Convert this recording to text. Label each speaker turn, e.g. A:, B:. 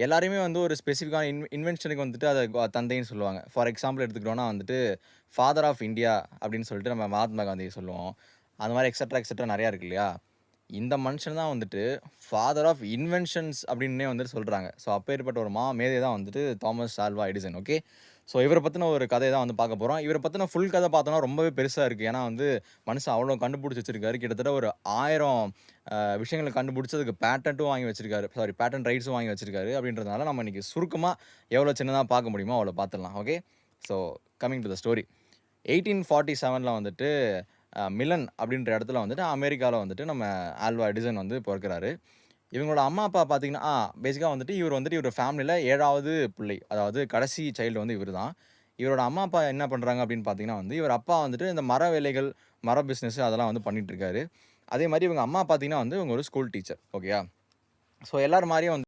A: எல்லாரையுமே வந்து ஒரு ஸ்பெசிஃபிக்கான இன்வென்ஷனுக்கு வந்துட்டு அத தந்தைன்னு சொல்லுவாங்க. ஃபார் எக்ஸாம்பிள் எடுத்துக்கிட்டோம்னா வந்துட்டு, ஃபாதர் ஆஃப் இந்தியா அப்படின்னு சொல்லிட்டு நம்ம மகாத்மா காந்திய சொல்லுவோம். அந்த மாரி எக்ஸெட்ரா, எக்ஸெட்ரா நெறையா இருக்கு இல்லையா? இந்த மனுஷன் தான் வந்துட்டு ஃபாதர் ஆஃப் இன்வென்ஷன்ஸ் அப்படின்னே வந்துட்டு சொல்றாங்க. ஸோ அப்பேற்பட்ட ஒரு மேதை தான் வந்துட்டு Thomas Alva Edison. Okay. So இவர பத்தின ஒரு கதைய தான் வந்து பார்க்க போறோம். இவர பத்தின ஃபுல் கதை பார்த்தோம்னா ரொம்பவே பெருசா இருக்கு. ஏன்னா வந்து மனுஷன் அவ்வளோ கண்டுபிடிச்சு வச்சிருக்காரு. கிட்டத்தட்ட ஒரு 1000 விஷயங்கள கண்டுபிடிச்சு அதுக்கு பேட்டன்ட்டும் வாங்கி வச்சிருக்காரு. சாரி, பேட்டன்ட் ரைட்ஸும் வாங்கி வச்சிருக்காரு. அப்படின்றதுனால நம்ம இன்னைக்கு சுருக்கமா எவ்வளோ சின்னதா பார்க்க முடியுமோ அவ்வளோ பார்த்துடலாம். Okay. So coming to the story. 1847ல வந்துட்டு மிலன் அப்படின்ற இடத்துல வந்துட்டு அமெரிக்கால வந்துட்டு நம்ம ஆல்வா எடிசன் வந்து பொறக்குறாரு. இவங்களோட அம்மா, அப்பா பார்த்தீங்கன்னா, பேசிக்கா வந்துட்டு இவரோட ஃபேமிலில 7வது பிள்ளை. அதாவது கடைசி சைல்டு வந்து இவரு தான். இவரோட அம்மா, அப்பா என்ன பண்றாங்க அப்படின்னு பார்த்தீங்கன்னா வந்து, இவர் அப்பா வந்துட்டு இந்த மர வேலைகள், மர பிசினஸ் அதெல்லாம் வந்து பண்ணிட்டு இருக்காரு. அதே மாரி இவங்க அம்மா பார்த்தீங்கன்னா வந்து, இவங்க ஒரு ஸ்கூல் டீச்சர். ஓகேயா? ஸோ எல்லார் மாரியும் வந்து